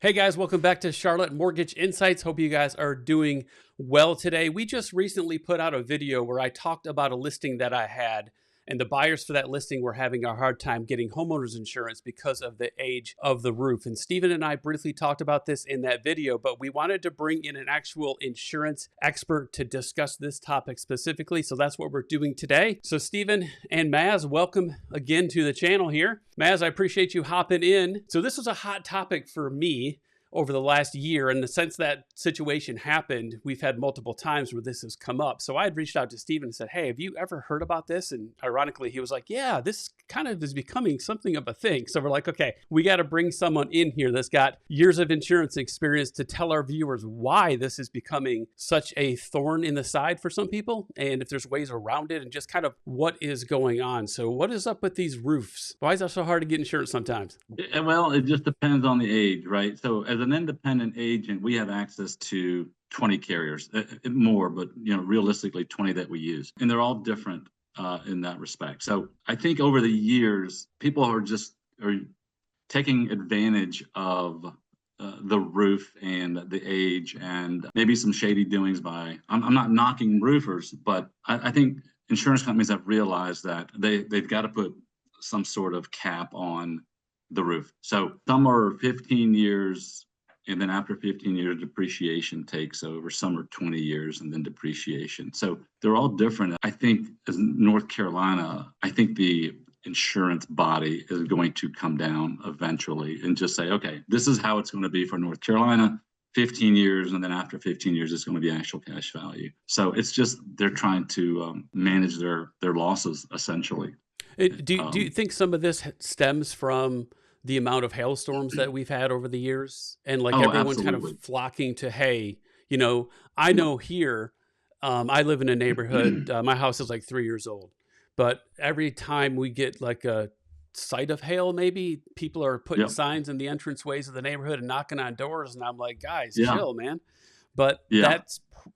Hey guys, welcome back to Charlotte Mortgage Insights. Hope you guys are doing well today. We just recently put out a video where I talked about a listing that I had, and the buyers for that listing were having a hard time getting homeowners insurance because of the age of the roof. And Stephen and I briefly talked about this in that video, but we wanted to bring in an actual insurance expert to discuss this topic specifically. So that's what we're doing today. So Stephen and Maz, welcome again to the channel here. Maz, I appreciate you hopping in. So this was a hot topic for me over the last year. And since that situation happened, we've had multiple times where this has come up. So I had reached out to Stephen and said, hey, have you ever heard about this? And ironically, he was like, yeah, this kind of is becoming something of a thing. So we're like, okay, we got to bring someone in here that's got years of insurance experience to tell our viewers why this is becoming such a thorn in the side for some people, and if there's ways around it, and just kind of what is going on. So what is up with these roofs? Why is that so hard to get insurance sometimes? Well, it just depends on the age, right? So as an independent agent, we have access to 20 carriers, more, but realistically 20 that we use. And they're all different in that respect. So I think over the years, people are taking advantage of the roof and the age and maybe some shady doings by, I'm not knocking roofers, but I think insurance companies have realized that they've got to put some sort of cap on the roof. So some are 15 years, and then after 15 years, depreciation takes over. Some are 20 years and then depreciation. So they're all different. I think as North Carolina, I think the insurance body is going to come down eventually and just say, okay, this is how it's going to be for North Carolina, 15 years, and then after 15 years, it's going to be actual cash value. So it's just they're trying to manage their losses essentially. Do you think some of this stems from the amount of hailstorms that we've had over the years, and like everyone's absolutely. kind of flocking to, hey, I know here, I live in a neighborhood, my house is like 3 years old, but every time we get like a sight of hail, maybe people are putting signs in the entranceways of the neighborhood and knocking on doors. And I'm like, guys, chill, man. But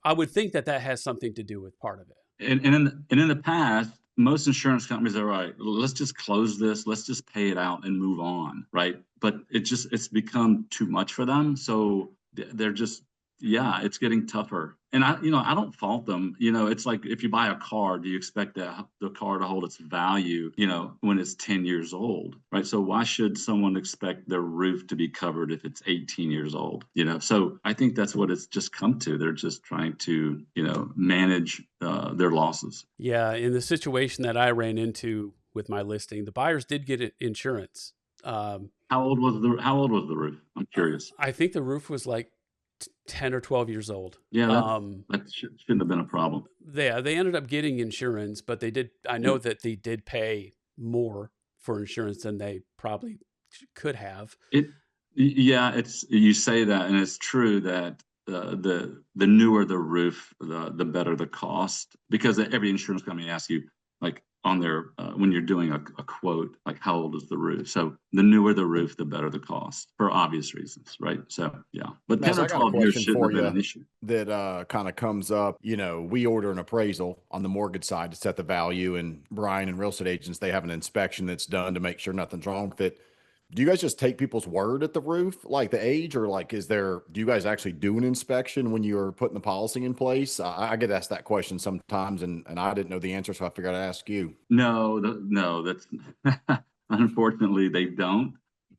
I would think that has something to do with part of it. And in the past, most insurance companies are right. Let's just close this. Let's just pay it out and move on, right? But it's become too much for them. So they're just it's getting tougher. And I don't fault them. It's like if you buy a car, do you expect the car to hold its value, when it's 10 years old, right? So why should someone expect their roof to be covered if it's 18 years old? So I think that's what it's just come to. They're just trying to, manage their losses. Yeah, in the situation that I ran into with my listing, the buyers did get insurance. How old was the roof? I'm curious. I think the roof was like 10 or 12 years old. Yeah, that shouldn't have been a problem. They ended up getting insurance, but I know that they did pay more for insurance than they probably could have. You say that, and it's true that the newer the roof, the better the cost, because every insurance company asks you, like, on their when you're doing a quote, like, how old is the roof? So the newer the roof, the better the cost, for obvious reasons, right? So but 10 or 12 years shouldn't have been an issue. That kind of comes up. We order an appraisal on the mortgage side to set the value, and Brian and real estate agents, they have an inspection that's done to make sure nothing's wrong with it. Do you guys just take people's word at the roof, like the age, or like do you guys actually do an inspection when you're putting the policy in place? I get asked that question sometimes, and I didn't know the answer, so I figured I'd ask you. No, that's unfortunately they don't.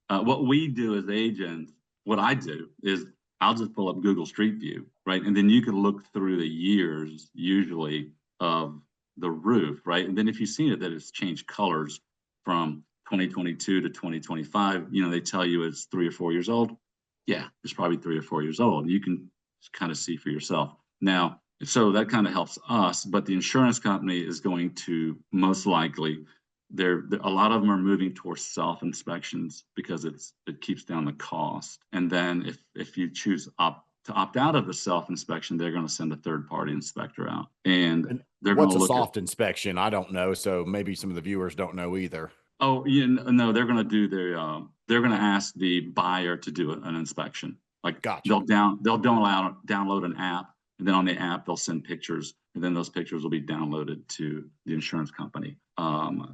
What we do as agents, what I do is I'll just pull up Google Street View, right? And then you can look through the years usually of the roof, right? And then if you've seen it, that it's changed colors from 2022 to 2025, they tell you it's 3 or 4 years old. Yeah, it's probably 3 or 4 years old. You can kind of see for yourself. Now, so that kind of helps us, but the insurance company is going to most likely, a lot of them are moving towards self-inspections because it keeps down the cost. And then if you choose to opt out of the self-inspection, they're going to send a third-party inspector out. And they're going to look at... What's a soft inspection? I don't know, so maybe some of the viewers don't know either. Oh, no, they're going to do they're going to ask the buyer to do an inspection. Like, gotcha. They'll download an app, and then on the app, they'll send pictures, and then those pictures will be downloaded to the insurance company.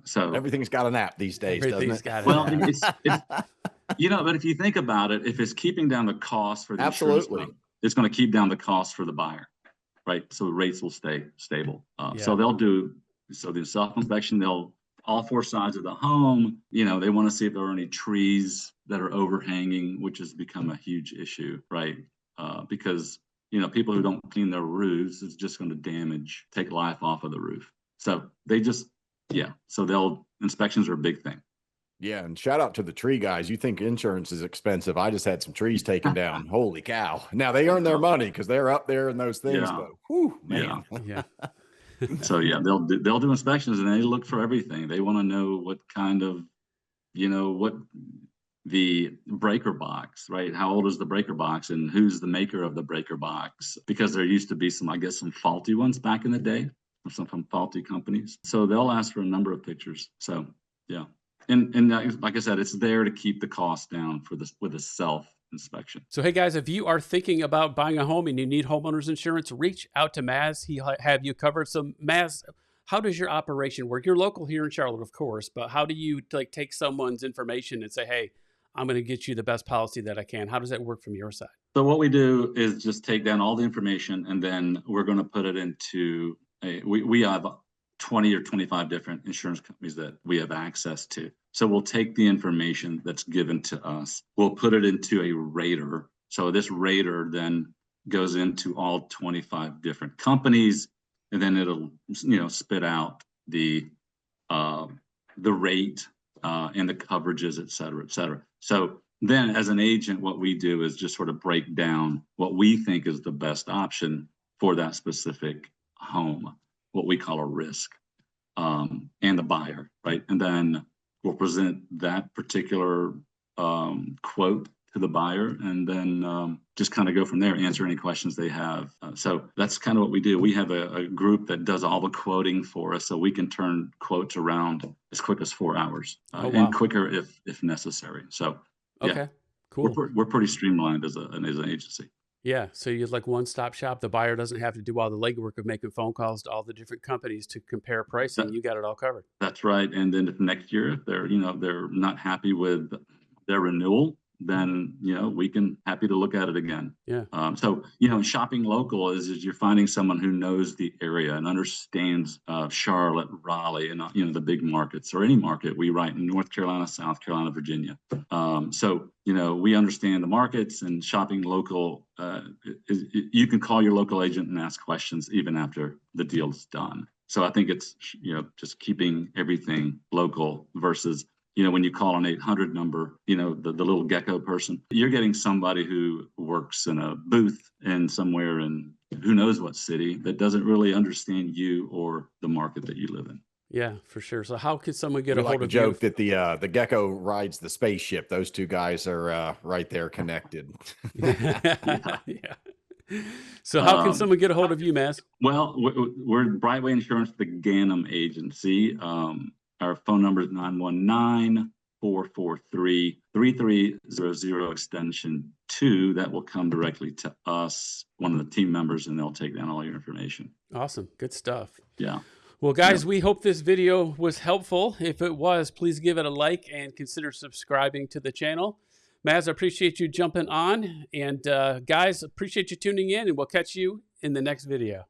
So everything's got an app these days, doesn't it? Well, it's But if you think about it, if it's keeping down the cost for the insurance Absolutely. company, it's going to keep down the cost for the buyer, right? So rates will stay stable. So Yeah. they'll do, so the self-inspection, all four sides of the home, they want to see if there are any trees that are overhanging, which has become a huge issue, right? Because, people who don't clean their roofs, it's just going to take life off of the roof. So inspections are a big thing. Yeah, and shout out to the tree guys. You think insurance is expensive? I just had some trees taken down. Holy cow! Now they earn their money because they're up there in those things. Yeah. But whew, man. Yeah. So they'll do inspections and they look for everything. They want to know what kind of, what the breaker box, right? How old is the breaker box and who's the maker of the breaker box? Because there used to be some faulty ones back in the day, from faulty companies. So they'll ask for a number of pictures. So yeah. And like I said, it's there to keep the cost down with a self-inspection. So, hey guys, if you are thinking about buying a home and you need homeowners insurance, reach out to Maz. He'll have you covered. So, Maz, how does your operation work? You're local here in Charlotte, of course, but how do you take someone's information and say, hey, I'm going to get you the best policy that I can? How does that work from your side? So what we do is just take down all the information, and then we're going to put it into we have 20 or 25 different insurance companies that we have access to. So we'll take the information that's given to us, we'll put it into a rater. So this rater then goes into all 25 different companies, and then it'll spit out the rate and the coverages, et cetera, et cetera. So then as an agent, what we do is just sort of break down what we think is the best option for that specific home, what we call a risk, and the buyer, right? And then we'll present that particular quote to the buyer, and then just kind of go from there, answer any questions they have. So that's kind of what we do. We have a group that does all the quoting for us, so we can turn quotes around as quick as 4 hours, and quicker if necessary. So okay, cool. We're pretty streamlined as an agency. Yeah, so you're like one-stop shop. The buyer doesn't have to do all the legwork of making phone calls to all the different companies to compare pricing. You got it all covered. That's right. And then if next year if they're not happy with their renewal, then we can happy to look at it again. Yeah. So shopping local is you're finding someone who knows the area and understands Charlotte, Raleigh, and the big markets, or any market we write in North Carolina, South Carolina, Virginia. So we understand the markets, and shopping local. You can call your local agent and ask questions even after the deal's done. So I think it's just keeping everything local versus when you call an 800 number, the little gecko person, you're getting somebody who works in a booth somewhere in who knows what city that doesn't really understand you or the market that you live in. Yeah, for sure. So how could someone get a hold of you? You? Joke that the gecko rides the spaceship. Those two guys are right there connected. Yeah. So how can someone get a hold of you, Maz? Well, we're Brightway Insurance, the Ganim agency. Our phone number is 919-443-3300 extension 2. That will come directly to us, one of the team members, and they'll take down all your information. Awesome. Good stuff. Yeah. Well, guys, we hope this video was helpful. If it was, please give it a like and consider subscribing to the channel. Maz, I appreciate you jumping on. And guys, appreciate you tuning in, and we'll catch you in the next video.